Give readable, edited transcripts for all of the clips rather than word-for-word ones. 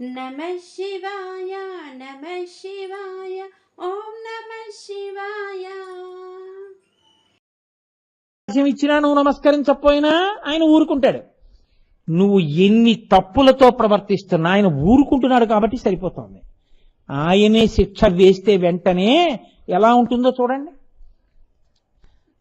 నమ శివాయ నమ శివాయ ఓం నమ శివాయ. ఇచ్చినా నువ్వు నమస్కరించకపోయినా ఆయన ఊరుకుంటాడు. నువ్వు ఎన్ని తప్పులతో ప్రవర్తిస్తున్నా ఆయన ఊరుకుంటున్నాడు కాబట్టి సరిపోతుంది. ఆయనే శిక్ష వేస్తే వెంటనే ఎలా ఉంటుందో చూడండి.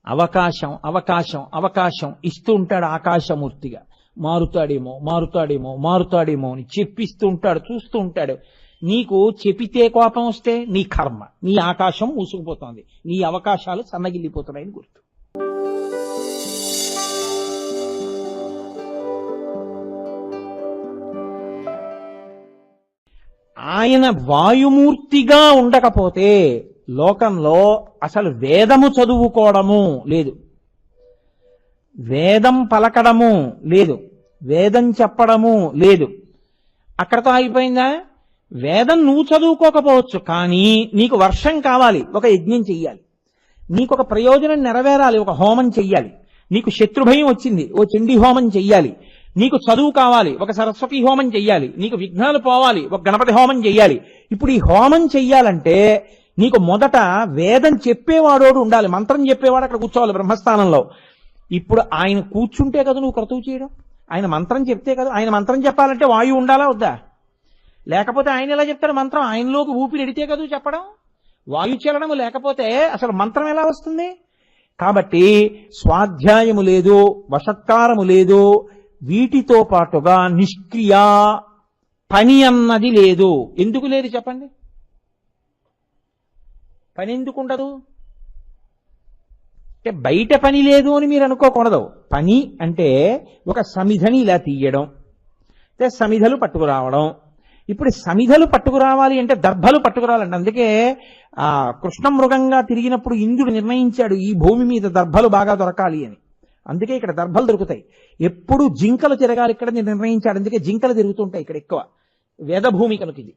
అవకాశం అవకాశం అవకాశం ఇస్తూ ఉంటాడు ఆకాశమూర్తిగా. మారుతాడేమో మారుతాడేమో మారుతాడేమో అని చెప్పిస్తూ ఉంటాడు, చూస్తూ ఉంటాడు. నీకు చెప్పితే కోపం వస్తే నీ కర్మ, నీ ఆకాశం మూసుకుపోతుంది, నీ అవకాశాలు సన్నగిల్లిపోతున్నాయని గుర్తు. ఆయన వాయుమూర్తిగా ఉండకపోతే లోకంలో అసలు వేదము చదువుకోవడము లేదు, వేదం పలకడము లేదు, వేదం చెప్పడము లేదు. అక్కడతో అయిపోయిందా? వేదం నువ్వు చదువుకోకపోవచ్చు, కానీ నీకు వర్షం కావాలి, ఒక యజ్ఞం చెయ్యాలి. నీకు ఒక ప్రయోజనం నెరవేరాలి, ఒక హోమం చెయ్యాలి. నీకు శత్రుభయం వచ్చింది, ఓ చండీ హోమం చెయ్యాలి. నీకు చదువు కావాలి, ఒక సరస్వతి హోమం చెయ్యాలి. నీకు విఘ్నాలు పోవాలి, ఒక గణపతి హోమం చెయ్యాలి. ఇప్పుడు ఈ హోమం చెయ్యాలంటే నీకు మొదట వేదం చెప్పేవాడోడు ఉండాలి, మంత్రం చెప్పేవాడు అక్కడ కూర్చోవాలి బ్రహ్మస్థానంలో. ఇప్పుడు ఆయన కూర్చుంటే కదా నువ్వు క్రతువు చేయడం, ఆయన మంత్రం చెప్తే కదా. ఆయన మంత్రం చెప్పాలంటే వాయువు ఉండాలా వద్దా? లేకపోతే ఆయన ఎలా చెప్తాడు మంత్రం? ఆయనలోకి ఊపిరి ఎడితే కదా చెప్పడం. వాయు చలనము లేకపోతే అసలు మంత్రం ఎలా వస్తుంది? కాబట్టి స్వాధ్యాయము లేదు, వషత్కారము లేదు, వీటితో పాటుగా నిష్క్రియ పని అన్నది లేదు. ఎందుకు లేదు చెప్పండి? పని ఎందుకు ఉండదు అంటే బయట పని లేదు అని మీరు అనుకోకూడదు. పని అంటే ఒక సమిధని ఇలా తీయడం, సమిధలు పట్టుకురావడం. ఇప్పుడు సమిధలు పట్టుకురావాలి అంటే దర్భలు పట్టుకురావాలండి. అందుకే ఆ కృష్ణ మృగంగా తిరిగినప్పుడు ఇంద్రుడు నిర్ణయించాడు ఈ భూమి మీద దర్భలు బాగా దొరకాలి అని. అందుకే ఇక్కడ దర్భలు దొరుకుతాయి. ఎప్పుడు జింకలు తిరగాలి ఇక్కడ నిర్ణయించాడు. అందుకే జింకలు తిరుగుతుంటాయి ఇక్కడ ఎక్కువ, వేదభూమి కనుక ఇది.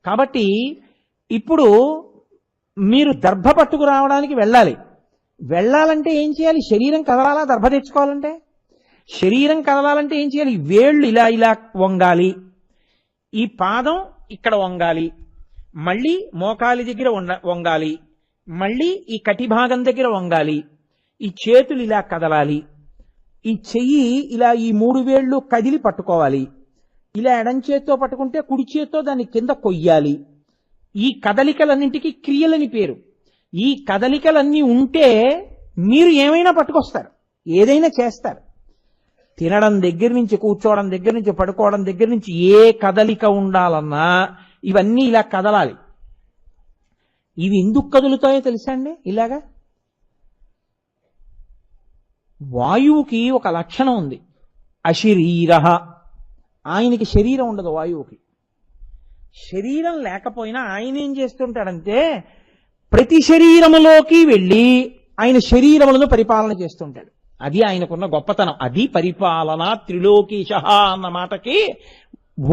కాబట్టి ఇప్పుడు మీరు దర్భ పట్టుకురావడానికి వెళ్ళాలంటే ఏం చేయాలి? శరీరం కదలాలా? దర్భ తెచ్చుకోవాలంటే శరీరం కదలాలంటే ఏం చేయాలి? వేళ్ళు ఇలా ఇలా వంగాలి, ఈ పాదం ఇక్కడ వంగాలి, మళ్ళీ మోకాలి దగ్గర వంగాలి, మళ్ళీ ఈ కటి భాగం దగ్గర వంగాలి, ఈ చేతులు ఇలా కదలాలి, ఈ చెయ్యి ఇలా ఈ 3 వేళ్ళు కదిలి పట్టుకోవాలి. ఇలా ఎడం చేత్తో పట్టుకుంటే కుడి చేత్తో దాన్ని కింద కొయ్యాలి. ఈ కదలికలన్నింటికి క్రియలని పేరు. ఈ కదలికలన్నీ ఉంటే మీరు ఏమైనా పట్టుకొస్తారు, ఏదైనా చేస్తారు. తినడం దగ్గర నుంచి, కూర్చోవడం దగ్గర నుంచి, పడుకోవడం దగ్గర నుంచి ఏ కదలిక ఉండాలన్నా ఇవన్నీ ఇలా కదలాలి. ఇవి ఎందుకు కదులుతాయో తెలుసా అండి? ఇలాగా వాయువుకి ఒక లక్షణం ఉంది, అశరీర. ఆయనకి శరీరం ఉండదు వాయువుకి. శరీరం లేకపోయినా ఆయన ఏం చేస్తుంటాడంటే ప్రతి శరీరములోకి వెళ్ళి ఆయన శరీరములను పరిపాలన చేస్తుంటాడు. అది ఆయనకున్న గొప్పతనం. అది పరిపాలన. త్రిలోకీశ అన్న మాటకి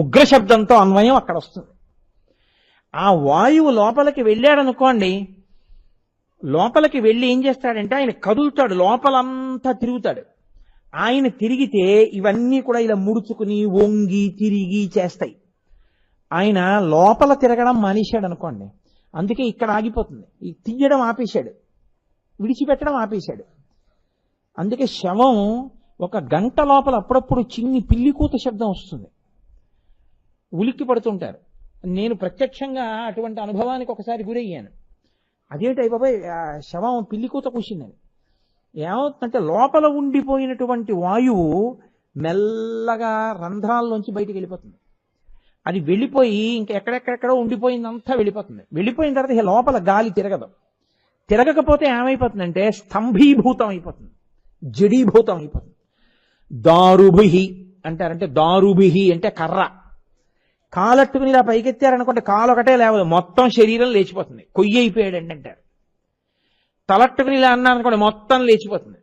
ఉగ్ర శబ్దంతో అన్వయం అక్కడ వస్తుంది. ఆ వాయువు లోపలికి వెళ్ళాడనుకోండి, లోపలికి వెళ్ళి ఏం చేస్తాడంటే ఆయన కదులుతాడు, లోపలంతా తిరుగుతాడు. ఆయన తిరిగితే ఇవన్నీ కూడా ఇలా ముడుచుకుని వంగి తిరిగి చేస్తాయి. ఆయన లోపల తిరగడం మానేశాడు అనుకోండి, అందుకే ఇక్కడ ఆగిపోతుంది. ఈ తీయడం ఆపేశాడు, విడిచిపెట్టడం ఆపేశాడు. అందుకే శవం 1 గంట లోపల అప్పుడప్పుడు చిన్ని పిల్లికూత శబ్దం వస్తుంది, ఉలిక్కి పడుతుంటారు. నేను ప్రత్యక్షంగా అటువంటి అనుభవానికి ఒకసారి గురయ్యాను. అదేంటి బాబాయ్ శవం పిల్లికూత కూసిందని. ఏమవుతుందంటే లోపల ఉండిపోయినటువంటి వాయువు మెల్లగా రంధ్రాల్లోంచి బయటికి వెళ్ళిపోతుంది. అది వెళ్ళిపోయి ఇంకెక్కడెక్కడెక్కడో ఉండిపోయిందంతా వెళ్ళిపోతుంది. వెళ్ళిపోయిన తర్వాత లోపల గాలి తిరగదు. తిరగకపోతే ఏమైపోతుందంటే స్తంభీభూతం అయిపోతుంది, జడీభూతం అయిపోతుంది. దారుభిహి అంటారంటే, దారుభిహి అంటే కర్ర. కాలట్టుకుని ఇలా పైకెత్తారనుకోండి, కాలు ఒకటే లేవదు, మొత్తం శరీరం లేచిపోతుంది. కొయ్యి అయిపోయాడండి అంటారు. తలట్టుకుని ఇలా అన్నారనుకోండి, మొత్తం లేచిపోతుంది.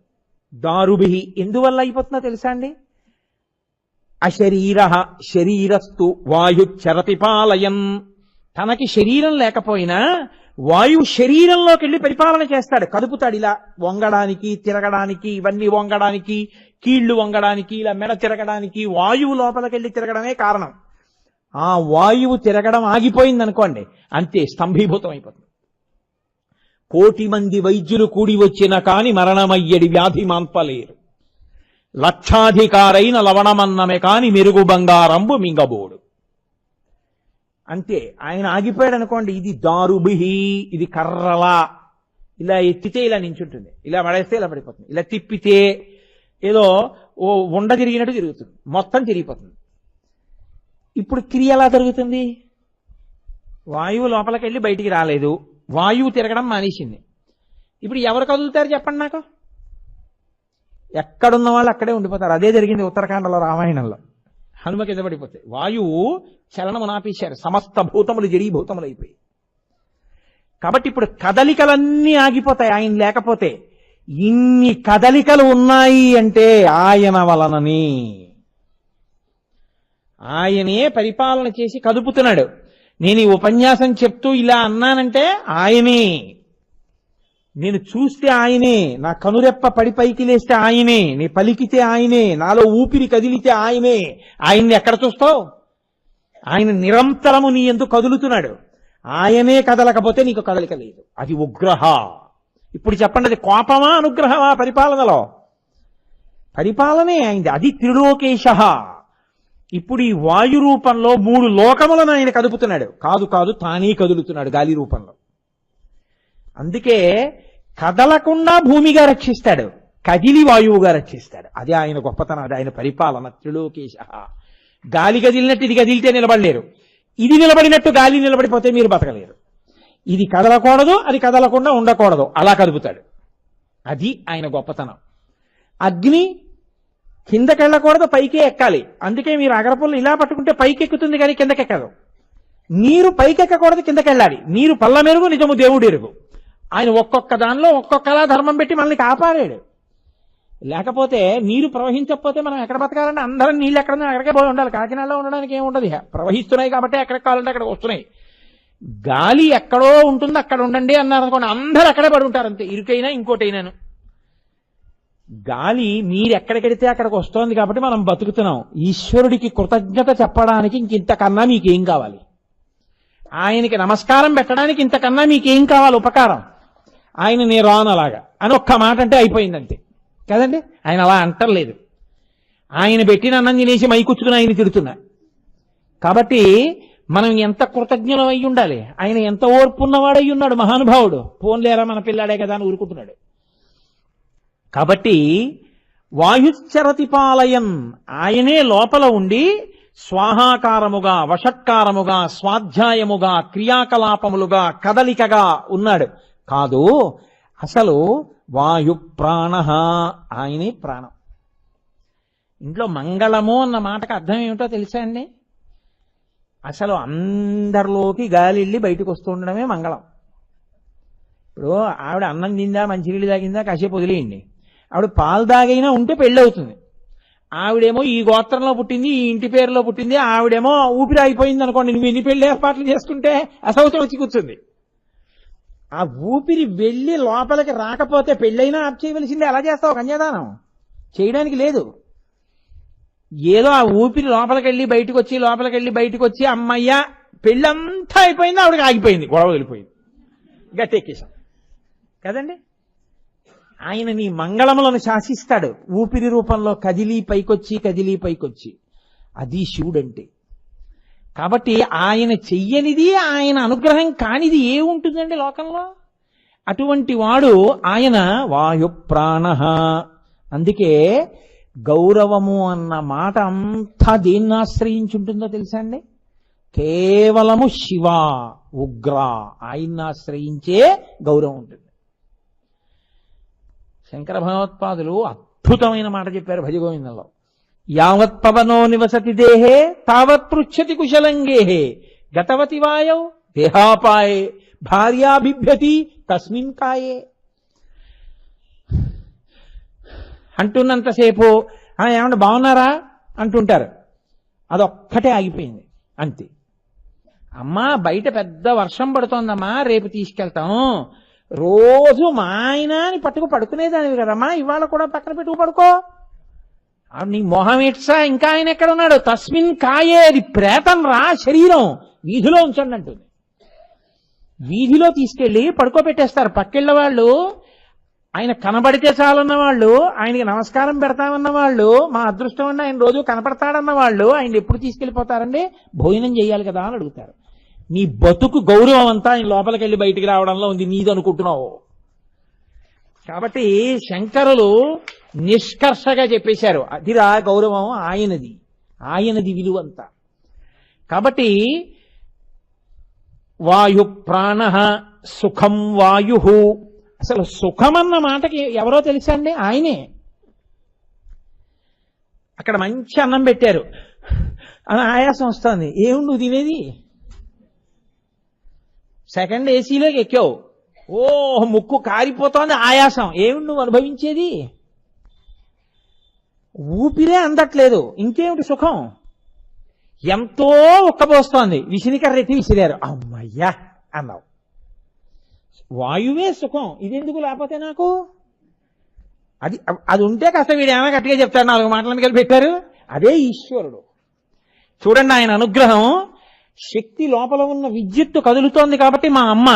దారుభిహి ఎందువల్ల అయిపోతుందో తెలుసా అండి? అశరీర శరీరస్తు వాయు చరతిపాలయన్. తనకి శరీరం లేకపోయినా వాయువు శరీరంలోకి వెళ్ళి పరిపాలన చేస్తాడు, కదుపుతాడు. ఇలా వంగడానికి, తిరగడానికి, ఇవన్నీ వంగడానికి, కీళ్లు వంగడానికి, ఇలా మెడ తిరగడానికి వాయువు లోపలికి వెళ్ళి తిరగడమే కారణం. ఆ వాయువు తిరగడం ఆగిపోయింది అనుకోండి, అంతే స్తంభీభూతం అయిపోతుంది. 1,000,000 మంది వైద్యులు కూడి వచ్చిన కాని మరణమయ్యడి వ్యాధి మాన్పలేరు, లక్షాధికారైన లవణమన్నమే కాని మెరుగు బంగారంబు మింగబోడు. అంతే, ఆయన ఆగిపోయాడు అనుకోండి, ఇది దారుభిహి, ఇది కర్రలా, ఇలా ఎత్తితే ఇలా నించుంటుంది, ఇలా పడేస్తే ఇలా పడిపోతుంది, ఇలా తిప్పితే ఏదో ఓ ఉండ తిరిగినట్టు తిరుగుతుంది, మొత్తం తిరిగిపోతుంది. ఇప్పుడు క్రియ ఎలా జరుగుతుంది? వాయువు లోపలికి వెళ్ళి బయటికి రాలేదు, వాయువు తిరగడం మానేసింది. ఇప్పుడు ఎవరు కదులుతారు చెప్పండి నాకు? ఎక్కడున్న వాళ్ళు అక్కడే ఉండిపోతారు. అదే జరిగింది ఉత్తరాఖండలో రామాయణంలో. హనుమ కింద పడిపోతాయి, వాయువు చలనము నాపేశారు, సమస్త భూతములు జడీభూతములు అయిపోయి. కాబట్టి ఇప్పుడు కదలికలన్నీ ఆగిపోతాయి ఆయన లేకపోతే. ఇన్ని కదలికలు ఉన్నాయి అంటే ఆయన వలనని. ఆయనే పరిపాలన చేసి కదుపుతున్నాడు. నేను ఈ ఉపన్యాసం చెప్తూ ఇలా అన్నానంటే ఆయనే, నేను చూస్తే ఆయనే, నా కనురెప్ప పడి పైకి లేస్తే ఆయనే, నీ పలికితే ఆయనే, నాలో ఊపిరి కదిలితే ఆయనే. ఆయన్ని ఎక్కడ చూస్తావు? ఆయన నిరంతరము నీ ఎందుకు కదులుతున్నాడు. ఆయనే కదలకపోతే నీకు కదలిక లేదు. అది ఉగ్రహ. ఇప్పుడు చెప్పండి, అది కోపమా అనుగ్రహమా? పరిపాలనలో పరిపాలనే అయింది. అది త్రిలోకేశ. ఇప్పుడు ఈ వాయు రూపంలో 3 లోకములను ఆయన కదుపుతున్నాడు. కాదు కాదు, తానే కదులుతున్నాడు గాలి రూపంలో. అందుకే కదలకుండా భూమిగా రక్షిస్తాడు, కదిలి వాయువుగా రక్షిస్తాడు. అదే ఆయన గొప్పతనం, అది ఆయన పరిపాలన. త్రిలోకేశ. గాలి కదిలినట్టు ఇది కదిలితే నిలబడలేరు, ఇది నిలబడినట్టు గాలి నిలబడిపోతే మీరు బతకలేరు. ఇది కదలకూడదు, అది కదలకుండా ఉండకూడదు, అలా కదుపుతాడు. అది ఆయన గొప్పతనం. అగ్ని కిందకెళ్ళకూడదు, పైకే ఎక్కాలి. అందుకే మీరు అగరపుల్లు ఇలా పట్టుకుంటే పైకి ఎక్కుతుంది కానీ కిందకెక్కదు. నీరు పైకెక్కకూడదు, కిందకెళ్ళాలి. నీరు పల్ల మెరుగు, నిజము దేవుడు ఎరుగు. ఆయన ఒక్కొక్క దానిలో ఒక్కొక్కలా ధర్మం పెట్టి మనల్ని కాపాడాడు. లేకపోతే నీరు ప్రవహించకపోతే మనం ఎక్కడ బతకాలంటే అందరం నీళ్ళు ఎక్కడ అక్కడికే పోయి ఉండాలి. కాకినాడలో ఉండడానికి ఏముండదు, ప్రవహిస్తున్నాయి కాబట్టి ఎక్కడికి కావాలంటే అక్కడికి వస్తున్నాయి. గాలి ఎక్కడో ఉంటుంది, అక్కడ ఉండండి అన్నారు అనుకోండి, అందరూ అక్కడే పడి ఉంటారు, అంతే. ఇరుకైనా ఇంకోటైనాను. గాలి మీరెక్కడికెడితే అక్కడికి వస్తోంది కాబట్టి మనం బతుకుతున్నాం. ఈశ్వరుడికి కృతజ్ఞత చెప్పడానికి ఇంతకన్నా మీకేం కావాలి? ఆయనకి నమస్కారం పెట్టడానికి ఇంతకన్నా మీకేం కావాలి? ఉపకారం. ఆయన నేను రాను అలాగా అని ఒక్క మాట అంటే అయిపోయిందంతే కదండి. ఆయన అలా అంటలేదు. ఆయన పెట్టిన అన్నం తినేసి మైకుచ్చుకుని ఆయన తిడుతున్నా. కాబట్టి మనం ఎంత కృతజ్ఞులం అయి ఉండాలి. ఆయన ఎంత ఓర్పున్నవాడై ఉన్నాడు మహానుభావుడు. పోన్లేరా మన పిల్లాడే కదా అని ఊరుకుంటున్నాడు. కాబట్టి వాయుశ్చరతి పాలయన్, ఆయనే లోపల ఉండి స్వాహాకారముగా, వషట్కారముగా, స్వాధ్యాయముగా, క్రియాకలాపములుగా, కదలికగా ఉన్నాడు. కాదు, అసలు వాయు ప్రాణ, ఆయనే ప్రాణం. ఇంట్లో మంగళము అన్న మాటకు అర్థం ఏమిటో తెలుసా అండి? అసలు అందరిలోకి గాలి వెళ్ళి బయటకు వస్తూ ఉండడమే మంగళం. ఇప్పుడు ఆవిడ అన్నం తిందా, మంచినీళ్ళు తాగిందా, కాసేపు వదిలేయండి. ఆవిడ పాలు తాగైనా ఉంటే పెళ్ళి అవుతుంది. ఆవిడేమో ఈ గోత్రంలో పుట్టింది, ఈ ఇంటి పేరులో పుట్టింది, ఆవిడేమో ఊపిరి అయిపోయింది అనుకోండి, నువ్వు ఎన్ని పెళ్లి ఏర్పాట్లు చేసుకుంటే అసౌతం వచ్చి కూర్చుంది. ఆ ఊపిరి వెళ్ళి లోపలికి రాకపోతే పెళ్ళైనా ఆప్ చేయవలసిందే. ఎలా చేస్తావు? కన్యాదానం చేయడానికి లేదు. ఏదో ఆ ఊపిరి లోపలికి వెళ్ళి బయటకు వచ్చి, లోపలికి వెళ్ళి బయటకు వచ్చి, అమ్మయ్య పెళ్ళంతా అయిపోయింది, ఆవిడకి ఆగిపోయింది, గొడవ వెళ్ళిపోయింది, గట్టెక్కేశాం కదండి. ఆయన నీ మంగళములను శాసిస్తాడు ఊపిరి రూపంలో, కదిలి పైకొచ్చి, కదిలి పైకొచ్చి. అది శివుడంటే. కాబట్టి ఆయన చెయ్యనిది, ఆయన అనుగ్రహం కానిది ఏముంటుందండి లోకంలో? అటువంటి వాడు ఆయన వాయు ప్రాణ. అందుకే గౌరవము అన్న మాట అంతా దేన్ని ఆశ్రయించి ఉంటుందో తెలుసా అండి? కేవలము శివ, ఉగ్ర, ఆయన్ని ఆశ్రయించే గౌరవం ఉంటుంది. శంకర భగవత్పాదులు అద్భుతమైన మాట చెప్పారు భజగోవిందంలో. యావత్ పవనో నివసతి దేహే తావత్ పృచ్చతి కుశలంగేహే గతవతి వాయౌ దేహాపాయే భార్యాభిభ్యతి తస్మిన్ కాయే. అంటున్నంతసేపు ఏమంటే బాగున్నారా అంటుంటారు, అదొక్కటే ఆగిపోయింది అంతే. అమ్మా బయట పెద్ద వర్షం పడుతోందమ్మా, రేపు తీసుకెళ్తాం. రోజు మా ఆయన అని పట్టుకు పడుకునేదానివి కదమ్మా, ఇవాళ కూడా పక్కన పెట్టుకు పడుకో నీ మొహం ఇట్సా, ఇంకా ఆయన ఎక్కడ ఉన్నాడు? తస్మిన్ కాయే, అది ప్రేతం రా, శరీరం వీధిలో ఉంచండి అంటుంది. వీధిలో తీసుకెళ్లి పడుకోబెట్టేస్తారు. పక్కిళ్ళ వాళ్ళు, ఆయన కనబడితే చాలన్న వాళ్ళు, ఆయనకి నమస్కారం పెడతామన్న వాళ్ళు, మా అదృష్టం అండి ఆయన రోజు కనపడతాడన్న వాళ్ళు ఆయన ఎప్పుడు తీసుకెళ్లిపోతారండి? భోజనం చేయాలి కదా అని అడుగుతారు. నీ బతుకు గౌరవం అంతా ఆయన లోపలికి వెళ్ళి బయటికి రావడంలో ఉంది, నీది అనుకుంటున్నావు. కాబట్టి శంకరులు నిష్కర్షగా చెప్పేశారు, అదిరా గౌరవం ఆయనది, ఆయనది విలువంతా. కాబట్టి వాయు ప్రాణ సుఖం వాయు, అసలు సుఖమన్న మాటకి ఎవరో తెలుసా అండి? ఆయనే. అక్కడ మంచి అన్నం పెట్టారు అని ఆయాసం వస్తుంది, ఏమి నువ్వు తినేది? సెకండ్ ఏసీలోకి ఎక్కావు, ఓ ముక్కు కారిపోతోంది, ఆయాసం, ఏమి నువ్వు అనుభవించేది? ఊపిరే అందట్లేదు, ఇంకేమిటి సుఖం? ఎంతో ఉక్కబోస్తోంది, విసిరికర్రెత్తి విసిరారు, అమ్మయ్యా అన్నావు. వాయువే సుఖం, ఇదెందుకు లేకపోతే నాకు? అది అది ఉంటే కాస్త వీడేమైనా గట్టిగా చెప్తారు, 4 మాటలను కలిపి పెట్టారు. అదే ఈశ్వరుడు. చూడండి, ఆయన అనుగ్రహం. శక్తి లోపల ఉన్న విద్యుత్తు కదులుతోంది కాబట్టి మా అమ్మ,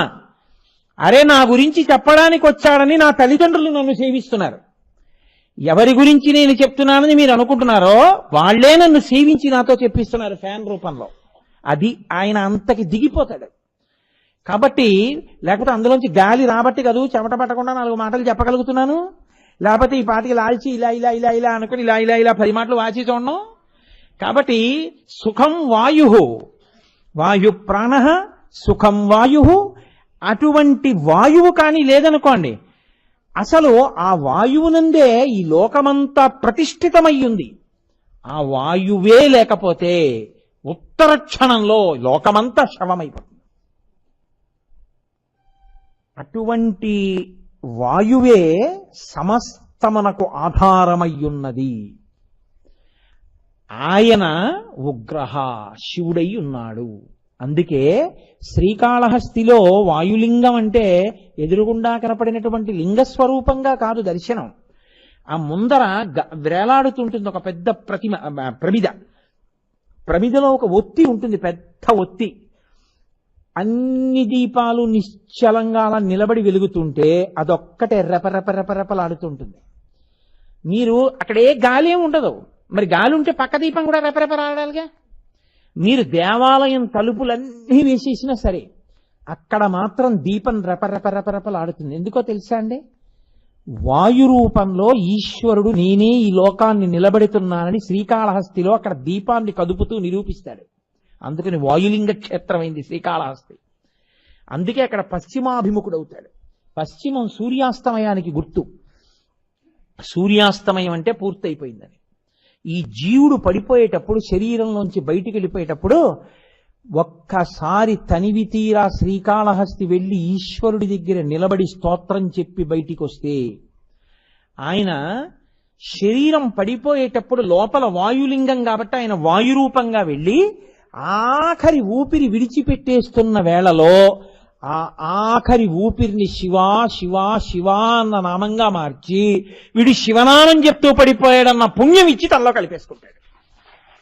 అరే నా గురించి చెప్పడానికి వచ్చాడని నా తల్లిదండ్రులు నన్ను సేవిస్తున్నారు. ఎవరి గురించి నేను చెప్తున్నానని మీరు అనుకుంటున్నారో వాళ్లే నన్ను సేవించి నాతో చెప్పిస్తున్నారు ఫ్యాన్ రూపంలో. అది ఆయన అంతకి దిగిపోతాడు. కాబట్టి లేకపోతే అందులోంచి గాలి రాబట్టి కదూ చెమట పట్టకుండా 4 మాటలు చెప్పగలుగుతున్నాను. లేకపోతే ఈ పాటికి లాల్చి ఇలా ఇలా ఇలా ఇలా అనుకుని ఇలా ఇలా ఇలా 10 మాటలు వాచి చూడడం. కాబట్టి సుఖం వాయు, వాయు ప్రాణ సుఖం వాయు. అటువంటి వాయువు కానీ లేదనుకోండి, అసలు ఆ వాయువునందే ఈ లోకమంతా ప్రతిష్ఠితమయ్యింది. ఆ వాయువే లేకపోతే ఉత్తర క్షణంలో లోకమంతా శవమైపోతుంది. అటువంటి వాయువే సమస్తమునకు ఆధారమయ్యున్నది. ఆయన ఉగ్రహ, శివుడై ఉన్నాడు. అందుకే శ్రీకాళహస్తిలో వాయులింగం అంటే ఎదురుగుండా కనపడినటువంటి లింగస్వరూపంగా కాదు దర్శనం. ఆ ముందర వేలాడుతుంటుంది ఒక పెద్ద ప్రమిద. ప్రమిదలో ఒక ఒత్తి ఉంటుంది, పెద్ద ఒత్తి. అన్ని దీపాలు నిశ్చలంగా అలా నిలబడి వెలుగుతుంటే అదొక్కటే రెపరెపరెపరెపలాడుతుంటుంది. మీరు అక్కడే గాలి ఏమి ఉండదు, మరి గాలి ఉంటే పక్క దీపం కూడా రెపరెపలాడాలిగా. మీరు దేవాలయం తలుపులన్నీ వేసేసినా సరే అక్కడ మాత్రం దీపం రెపరెపరెపరెపలాడుతుంది. ఎందుకో తెలుసా అండి? వాయు రూపంలో ఈశ్వరుడు నేనే ఈ లోకాన్ని నిలబెడుతున్నానని శ్రీకాళహస్తిలో అక్కడ దీపాన్ని కదుపుతూ నిరూపిస్తాడు. అందుకని వాయులింగ క్షేత్రమైంది శ్రీకాళహస్తి. అందుకే అక్కడ పశ్చిమాభిముఖుడవుతాడు. పశ్చిమం సూర్యాస్తమయానికి గుర్తు. సూర్యాస్తమయం అంటే పూర్తయిపోయిందని. ఈ జీవుడు పడిపోయేటప్పుడు, శరీరంలోంచి బయటికి వెళ్ళిపోయేటప్పుడు ఒక్కసారి తనివి తీరా శ్రీకాళహస్తి వెళ్ళి ఈశ్వరుడి దగ్గర నిలబడి స్తోత్రం చెప్పి బయటికి వస్తే, ఆయన శరీరం పడిపోయేటప్పుడు లోపల వాయులింగం కాబట్టి ఆయన వాయురూపంగా వెళ్ళి ఆఖరి ఊపిరి విడిచిపెట్టేస్తున్న వేళలో ఆ ఆఖరి ఊపిరిని శివా శివా శివా అన్న నామంగా మార్చి వీడు శివనామం చెప్తూ పడిపోయాడన్న పుణ్యం ఇచ్చి తనలో కలిపేసుకుంటాడు.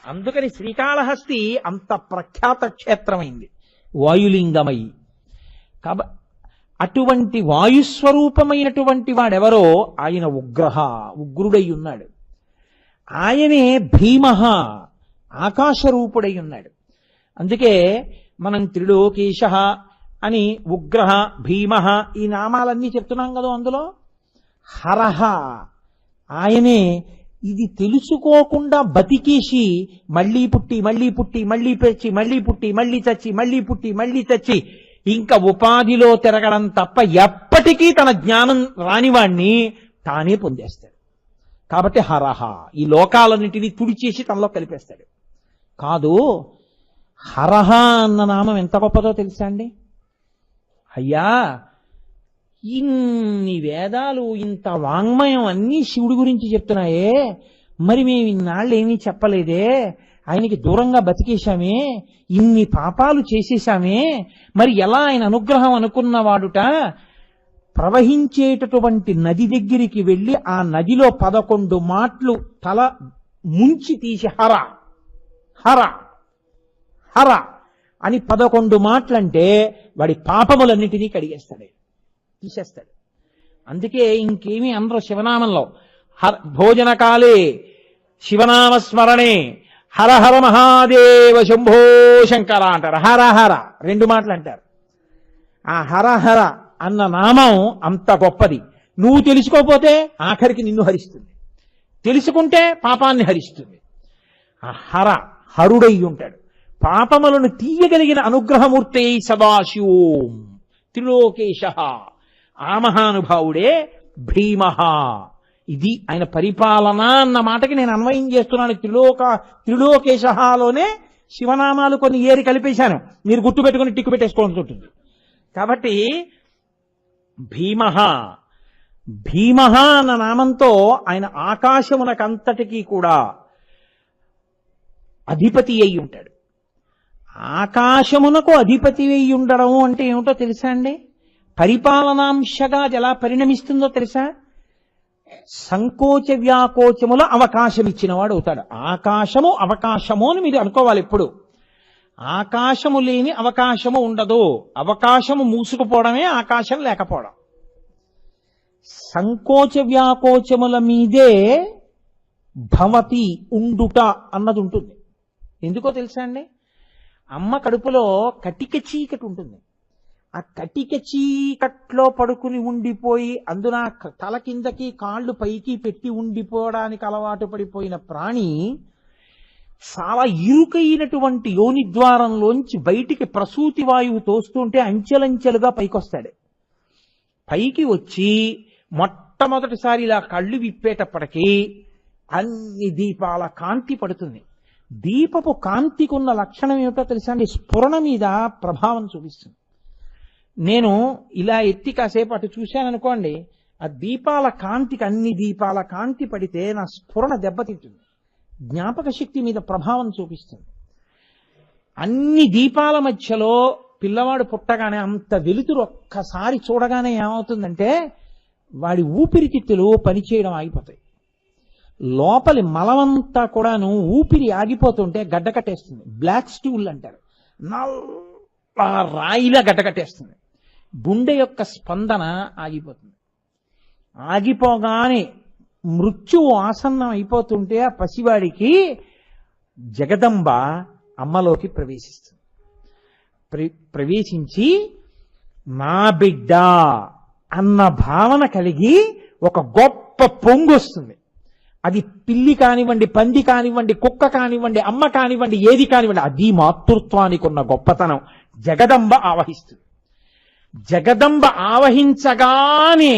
అందుకని శ్రీకాళహస్తి అంత ప్రఖ్యాత క్షేత్రమైంది వాయులింగమై. కాబట్టి అటువంటి వాయుస్వరూపమైనటువంటి వాడెవరో ఆయన ఉగ్రుడై ఉన్నాడు. ఆయనే భీమః, ఆకాశరూపుడై ఉన్నాడు. అందుకే మనం త్రిలోకేశ అని ఉగ్రహ, భీమః ఈ నామాలన్నీ చెప్తున్నాం కదా. అందులో హరహ, ఆయనే ఇది తెలుసుకోకుండా బతికేసి మళ్ళీ పుట్టి మళ్ళీ పుట్టి మళ్ళీ పెంచి మళ్ళీ పుట్టి మళ్ళీ చచ్చి మళ్ళీ పుట్టి మళ్ళీ చచ్చి ఇంకా ఉపాధిలో తిరగడం తప్ప ఎప్పటికీ తన జ్ఞానం రానివాణ్ణి తానే పొందేస్తాడు. కాబట్టి హరహ, ఈ లోకాలన్నిటినీ తుడిచేసి తనలో కలిపేస్తాడు. కాదు, హరహ అన్న నామం ఎంత గొప్పదో తెలుసా అండి? అయ్యా, ఇన్ని వేదాలు, ఇంత వాంగ్మయం అన్నీ శివుడి గురించి చెప్తున్నాయే, మరి మేము ఇన్నాళ్ళు ఏమీ చెప్పలేదే, ఆయనకి దూరంగా బతికేశామే, ఇన్ని పాపాలు చేసేశామే, మరి ఎలా ఆయన అనుగ్రహం అనుకున్నవాడుట ప్రవహించేటటువంటి నది దగ్గరికి వెళ్ళి ఆ నదిలో 11 మాటలు తల ముంచి తీసి హర హర హర అని 11 మాటలంటే వాడి పాపములన్నిటినీ కడిగేస్తాడు, తీసేస్తాడు. అందుకే ఇంకేమీ అందరూ శివనామంలో భోజనకాలే శివనామస్మరణే హర హర మహాదేవ శంభో శంకర అంటారు. హర హర 2 మాటలు అంటారు. ఆ హర హర అన్న నామం అంత గొప్పది. నువ్వు తెలుసుకోపోతే ఆఖరికి నిన్ను హరిస్తుంది, తెలుసుకుంటే పాపాన్ని హరిస్తుంది. ఆ హరుడై ఉంటాడు. పాపములను తీయగలిగిన అనుగ్రహమూర్తి సదాశివోం త్రిలోకేశ. ఆ మహానుభావుడే భీమ. ఇది ఆయన పరిపాలన అన్న మాటకి నేను అన్వయం చేస్తున్నాను. త్రిలోకేశలోనే శివనామాలు కొన్ని ఏరి కలిపేశాను, మీరు గుర్తుపెట్టుకుని టిక్కు పెట్టేసుకోవాల్సి ఉంటుంది. కాబట్టి భీమ భీమ అన్న నామంతో ఆయన ఆకాశమునకంతటికీ కూడా అధిపతి అయి ఉంటాడు. ఆకాశమునకు అధిపతి అయి ఉండడం అంటే ఏమిటో తెలుసా అండి? పరిపాలనాంశగా ఎలా పరిణమిస్తుందో తెలుసా? సంకోచ వ్యాకోచముల అవకాశం ఇచ్చినవాడు అవుతాడు. ఆకాశము అవకాశము అని మీరు అనుకోవాలి. ఎప్పుడు ఆకాశము లేని అవకాశము ఉండదు. అవకాశము మూసుకుపోవడమే ఆకాశం లేకపోవడం. సంకోచ వ్యాకోచముల మీదే భవతి ఉండుట అన్నది ఉంటుంది. ఎందుకో తెలుసా అండి? అమ్మ కడుపులో కటిక చీకటి ఉంటుంది. ఆ కటిక చీకట్లో పడుకుని ఉండిపోయి అందున తల కిందకి కాళ్ళు పైకి పెట్టి ఉండిపోవడానికి అలవాటు పడిపోయిన ప్రాణి చాలా ఇరుకైనటువంటి యోని ద్వారంలోంచి బయటికి ప్రసూతి వాయువు తోస్తుంటే అంచెలంచెలుగా పైకొస్తాడు. పైకి వచ్చి మొట్టమొదటిసారి ఇలా కళ్ళు విప్పేటప్పటికీ అన్ని దీపాల కాంతి పడుతుంది. దీపపు కాంతికున్న లక్షణం ఏమిటో తెలుసా అండి? స్ఫురణ మీద ప్రభావం చూపిస్తుంది. నేను ఇలా ఎత్తి కాసేపు అటు చూశాననుకోండి, ఆ దీపాల కాంతికి అన్ని దీపాల కాంతి పడితే నా స్ఫురణ దెబ్బతింటుంది, జ్ఞాపక శక్తి మీద ప్రభావం చూపిస్తుంది. అన్ని దీపాల మధ్యలో పిల్లవాడు పుట్టగానే అంత వెలుతురు ఒక్కసారి చూడగానే ఏమవుతుందంటే వాడి ఊపిరితిత్తులు పనిచేయడం ఆగిపోతాయి. లోపలి మలమంతా కూడాను ఊపిరి ఆగిపోతుంటే గడ్డకట్టేస్తుంది. బ్లాక్ స్టూల్ అంటారు. నల్ల రాయిలా గడ్డకట్టేస్తుంది. గుండె యొక్క స్పందన ఆగిపోతుంది. ఆగిపోగానే మృత్యువు ఆసన్నం అయిపోతుంటే ఆ పసివాడికి జగదంబ అమ్మలోకి ప్రవేశిస్తుంది. ప్రవేశించి నా బిడ్డ అన్న భావన కలిగి ఒక గొప్ప పొంగు వస్తుంది. అది పిల్లి కానివ్వండి, పంది కానివ్వండి, కుక్క కానివ్వండి, అమ్మ కానివ్వండి, ఏది కానివ్వండి, అది మాతృత్వానికి ఉన్న గొప్పతనం. జగదంబ ఆవహిస్తుంది. జగదంబ ఆవహించగానే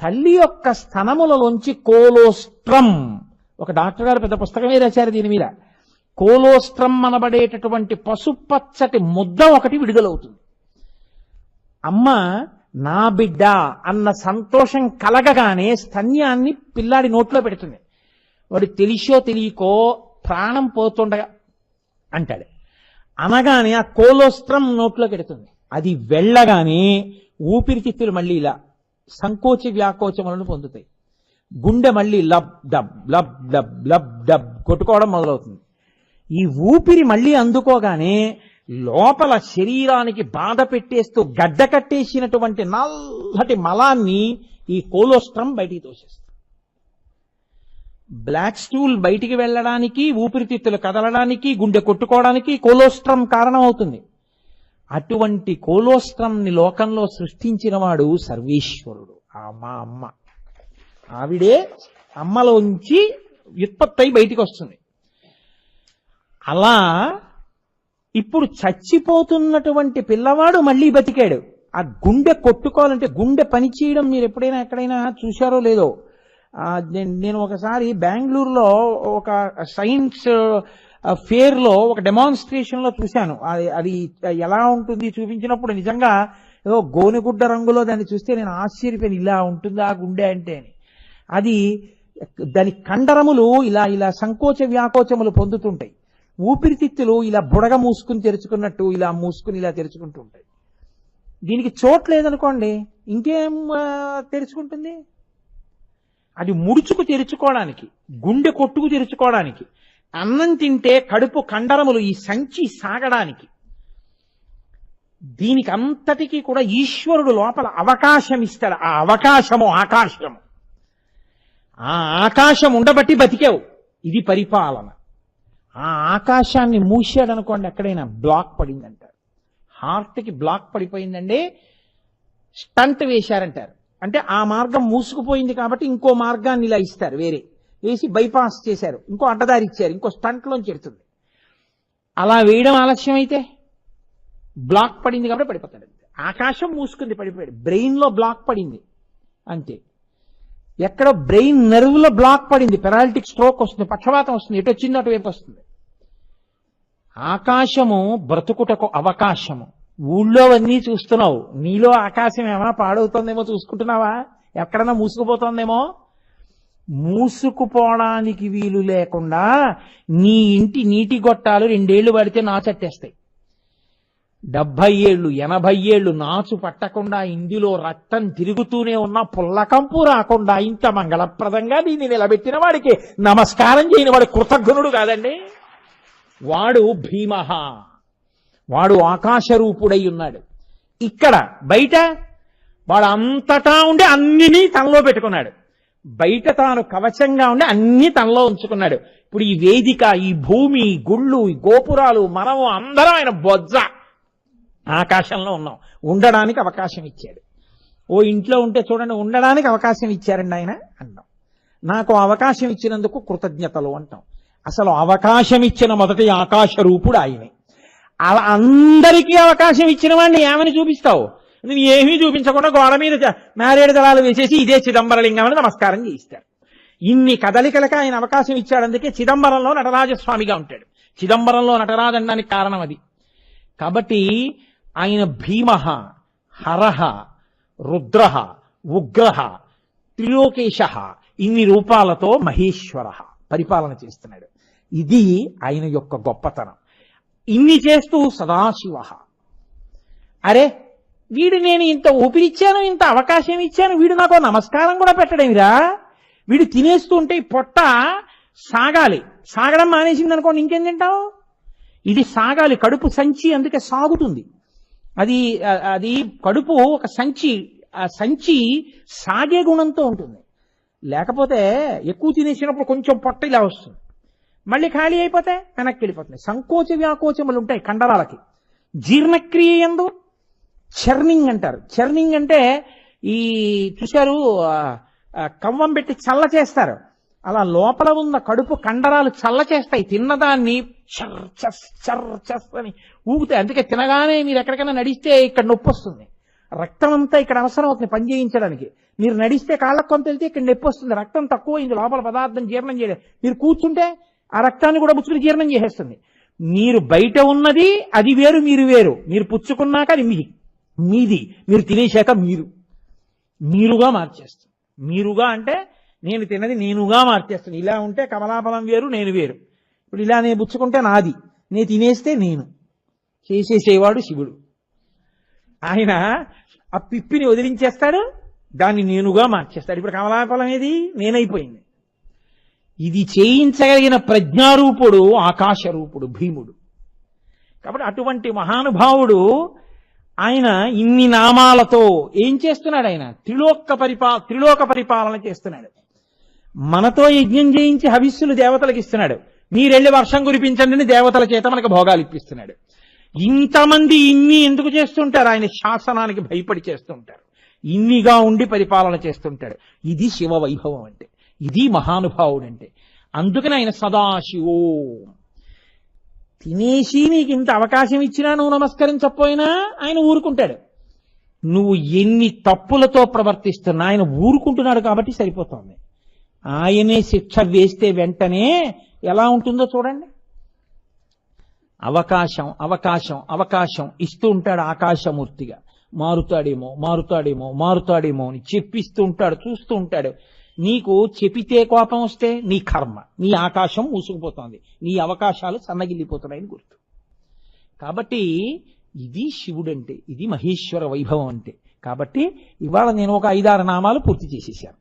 తల్లి యొక్క స్తనములలోంచి కోలోస్ట్రమ్, ఒక డాక్టర్ గారు పెద్ద పుస్తకమే రాశారు దీని మీద, కోలోస్ట్రమ్ అనబడేటటువంటి పసుపచ్చటి ముద్ద ఒకటి విడుదలవుతుంది. అమ్మ నా బిడ్డ అన్న సంతోషం కలగగానే స్తన్యాన్ని పిల్లాడి నోట్లో పెడుతుంది. వాడు తెలిసో తెలియకో ప్రాణం పోతుండగా అంటాడు. అనగానే ఆ కోలోస్ట్రమ్ నోట్లో పెడుతుంది. అది వెళ్ళగానే ఊపిరితిత్తులు మళ్ళీ ఇలా సంకోచ వ్యాకోచములను పొందుతాయి. గుండె మళ్ళీ lub dub lub dub lub dub కొట్టుకోవడం మొదలవుతుంది. ఈ ఊపిరి మళ్ళీ అందుకోగానే లోపల శరీరానికి బాధ పెట్టేస్తూ గడ్డ కట్టేసినటువంటి నల్లటి మలాన్ని ఈ కోలోస్ట్రమ్ బయటికి తోసేస్తుంది. బ్లాక్ స్టూల్ బయటికి వెళ్ళడానికి, ఊపిరితిత్తులు కదలడానికి, గుండె కొట్టుకోవడానికి కోలోస్ట్రమ్ కారణం అవుతుంది. అటువంటి కోలోస్ట్రమ్ ని లోకంలో సృష్టించిన వాడు సర్వేశ్వరుడు. మా అమ్మ, ఆవిడే అమ్మలోంచి వ్యుత్పత్తి అయి బయటికి వస్తుంది. అలా ఇప్పుడు చచ్చిపోతున్నటువంటి పిల్లవాడు మళ్ళీ బతికాడు. ఆ గుండె కొట్టుకోవాలంటే గుండె పనిచేయడం మీరు ఎప్పుడైనా ఎక్కడైనా చూశారో లేదో, నేను ఒకసారి బెంగళూరులో ఒక సైన్స్ ఫేర్ లో ఒక డెమాన్స్ట్రేషన్ లో చూశాను. అది ఎలా ఉంటుంది చూపించినప్పుడు నిజంగా ఏదో గోనెగుడ్డ రంగులో దాన్ని చూస్తే నేను ఆశ్చర్యపోయాను, ఇలా ఉంటుందా గుండె అంటే అని. అది దాని కండరములు ఇలా ఇలా సంకోచ వ్యాకోచములు పొందుతుంటాయి. ఊపిరితిత్తులు ఇలా బుడగ మూసుకుని తెరుచుకున్నట్టు ఇలా మూసుకుని ఇలా తెరుచుకుంటూ ఉంటాయి. దీనికి చోటు లేదనుకోండి, ఇంకేం తెరుచుకుంటుంది? అది ముడుచుకు తెరుచుకోవడానికి, గుండె కొట్టుకు తెరుచుకోవడానికి, అన్నం తింటే కడుపు కండరములు ఈ సంచి సాగడానికి, దీనికి అంతటికీ కూడా ఈశ్వరుడు లోపల అవకాశం ఇస్తాడు. ఆ అవకాశము ఆకాశము. ఆ ఆకాశం ఉండబట్టి బతికావు. ఇది పరిపాలన. ఆ ఆకాశాన్ని మూసాడు అనుకోండి, ఎక్కడైనా బ్లాక్ పడిందంటారు. హార్ట్కి బ్లాక్ పడిపోయిందండి, స్టంట్ వేశారంటారు. అంటే ఆ మార్గం మూసుకుపోయింది కాబట్టి ఇంకో మార్గాన్ని ఇలా ఇస్తారు, వేరే వేసి బైపాస్ చేశారు, ఇంకో అడ్డదారి ఇచ్చారు, ఇంకో స్టంట్లోంచి ఎడుతుంది. అలా వేయడం ఆలస్యం అయితే బ్లాక్ పడింది కాబట్టి పడిపోతాడు. ఆకాశం మూసుకుంది, పడిపోయాడు. బ్రెయిన్లో బ్లాక్ పడింది అంతే. ఎక్కడో బ్రెయిన్ నెర్వ్లో బ్లాక్ పడింది, పెరాలిటిక్ స్ట్రోక్ వస్తుంది, పక్షవాతం వస్తుంది, ఎటు వచ్చిందో అటువైపు వస్తుంది. ఆకాశము బ్రతుకుటకు అవకాశము. ఊళ్ళో అన్నీ చూస్తున్నావు, నీలో ఆకాశం ఏమైనా పాడవుతుందేమో చూసుకుంటున్నావా? ఎక్కడన్నా మూసుకుపోతుందేమో? మూసుకుపోవడానికి వీలు లేకుండా నీ ఇంటి నీటి గొట్టాలు 2 ఏళ్లు పడితే నాచట్టేస్తాయి. 70 ఏళ్ళు 80 ఏళ్ళు నాచు పట్టకుండా ఇందులో రక్తం తిరుగుతూనే ఉన్న పుల్లకంపు రాకుండా ఇంత మంగళప్రదంగా దీన్ని నిలబెట్టిన వాడికి నమస్కారం చేయని వాడు కృతజ్ఞుడు కాదండి. వాడు భీమః, వాడు ఆకాశరూపుడై ఉన్నాడు. ఇక్కడ బయట వాడు అంతటా ఉండి అన్నినీ తనలో పెట్టుకున్నాడు. బయట తాను కవచంగా ఉండి అన్ని తనలో ఉంచుకున్నాడు. ఇప్పుడు ఈ వేదిక, ఈ భూమి, గుళ్ళు, ఈ గోపురాలు, మనము అందరం ఆయన బొజ్జ. ఆకాశంలో ఉన్నాం, ఉండడానికి అవకాశం ఇచ్చాడు. ఓ ఇంట్లో ఉంటే చూడండి, ఉండడానికి అవకాశం ఇచ్చారండి ఆయన అన్నాం. నాకు అవకాశం ఇచ్చినందుకు కృతజ్ఞతలు అంటాం. అసలు అవకాశం ఇచ్చిన మొదటి ఆకాశ రూపుడు ఆయనే. అలా అందరికీ అవకాశం ఇచ్చిన వాడిని ఏమని చూపిస్తావు? నువ్వు ఏమీ చూపించకుండా గోడ మీద మ్యారేడ్ దళాలు వేసేసి ఇదే చిదంబరలింగం అని నమస్కారం చేయిస్తారు. ఇన్ని కదలికలకి ఆయన అవకాశం ఇచ్చాడు. అందుకే చిదంబరంలో నటరాజస్వామిగా ఉంటాడు. చిదంబరంలో నటరాజనడానికి కారణం అది. కాబట్టి ఆయన భీమః, హరః, రుద్రః, ఉగ్రః, త్రిలోకేశః, ఇన్ని రూపాలతో మహేశ్వరః పరిపాలన చేస్తున్నాడు. ఇది ఆయన యొక్క గొప్పతనం. ఇన్ని చేస్తూ సదాశివః. అరే వీడు, నేను ఇంత ఊపిరిచ్చాను, ఇంత అవకాశం ఇచ్చాను, వీడు నాకు నమస్కారం కూడా పెట్టడేమిరా? వీడు తినేస్తుంటే ఈ పొట్ట సాగాలి, సాగడం మానేసింది అనుకోండి, ఇంకేం తింటావు? ఇది సాగాలి, కడుపు సంచి, అందుకే సాగుతుంది. అది కడుపు ఒక సంచి, ఆ సంచి సాగే గుణంతో ఉంటుంది. లేకపోతే ఎక్కువ తినేసినప్పుడు కొంచెం పొట్ట ఇలా వస్తుంది, మళ్ళీ ఖాళీ అయిపోతే వెనక్కి వెళ్ళిపోతుంది. సంకోచ వ్యాకోచములు ఉంటాయి కండరాలకి. జీర్ణక్రియ యందు చర్నింగ్ అంటారు. చర్నింగ్ అంటే ఈ చూశారు, కవ్వం పెట్టి చల్ల చేస్తారు, అలా లోపల ఉన్న కడుపు కండరాలు చల్ల చేస్తాయి. తిన్నదాన్ని చర్ చస్ చర్ చస్ అని ఊగుతాయి. అందుకే తినగానే మీరు ఎక్కడికైనా నడిస్తే ఇక్కడ నొప్పి వస్తుంది. రక్తం అంతా ఇక్కడ అవసరం అవుతుంది పని చేయించడానికి. మీరు నడిస్తే కాళ్ళకు కొంత వెళ్తే ఇక్కడ నొప్పి వస్తుంది, రక్తం తక్కువ ఇంది, లోపల పదార్థం జీర్ణం చేయలేదు. మీరు కూర్చుంటే ఆ రక్తాన్ని కూడా పుచ్చుకుని జీర్ణం చేసేస్తుంది. మీరు బయట ఉన్నది అది వేరు, మీరు వేరు. మీరు పుచ్చుకున్నాక అది మీది, మీరు తినేశాక మీరుగా మార్చేస్తుంది. మీరుగా అంటే నేను తిన్నది నేనుగా మార్చేస్తుంది. ఇలా ఉంటే కమలాఫలం వేరు, నేను వేరు. ఇప్పుడు ఇలా నేను పుచ్చుకుంటే నాది, నేను తినేస్తే నేను. చేసేసేవాడు శివుడు. ఆయన ఆ పిప్పిని వదిలించేస్తాడు, దాన్ని నేనుగా మార్చేస్తాడు. ఇప్పుడు కమలాఫలం ఏది? నేనైపోయింది. ఇది చేయించగలిగిన ప్రజ్ఞారూపుడు ఆకాశరూపుడు భీముడు. కాబట్టి అటువంటి మహానుభావుడు ఆయన ఇన్ని నామాలతో ఏం చేస్తున్నాడు? ఆయన త్రిలోక పరిపాలన చేస్తున్నాడు. మనతో యజ్ఞం చేయించి హవిస్సులు దేవతలకు ఇస్తున్నాడు. మీరెళ్ళి వర్షం కురిపించండి అని దేవతల చేత మనకు భోగాలు ఇప్పిస్తున్నాడు. ఇంతమంది ఇన్ని ఎందుకు చేస్తుంటారు? ఆయన శాసనానికి భయపడి చేస్తుంటారు. ఇన్నిగా ఉండి పరిపాలన చేస్తుంటాడు. ఇది శివ వైభవం అంటే, ఇది మహానుభావుడు అంటే. అందుకని ఆయన సదాశివో. తినేసి నీకు ఇంత అవకాశం ఇచ్చినా నువ్వు నమస్కరించకపోయినా ఆయన ఊరుకుంటాడు. నువ్వు ఎన్ని తప్పులతో ప్రవర్తిస్తున్నా ఆయన ఊరుకుంటున్నాడు కాబట్టి సరిపోతుంది. ఆయనే శిక్ష వేస్తే వెంటనే ఎలా ఉంటుందో చూడండి. అవకాశం అవకాశం అవకాశం ఇస్తూ ఉంటాడు ఆకాశమూర్తిగా. మారుతాడేమో అని చెప్పిస్తూ ఉంటాడు, చూస్తూ ఉంటాడు. నీకు చెప్పితే కోపం వస్తే నీ కర్మ, నీ ఆకాశం మూసుకుపోతుంది, నీ అవకాశాలు సన్నగిల్లిపోతున్నాయని గుర్తు. కాబట్టి ఇది శివుడంటే, ఇది మహేశ్వర వైభవం అంటే. కాబట్టి ఇవాళ నేను ఒక 5-6 నామాలు పూర్తి చేసేసాను.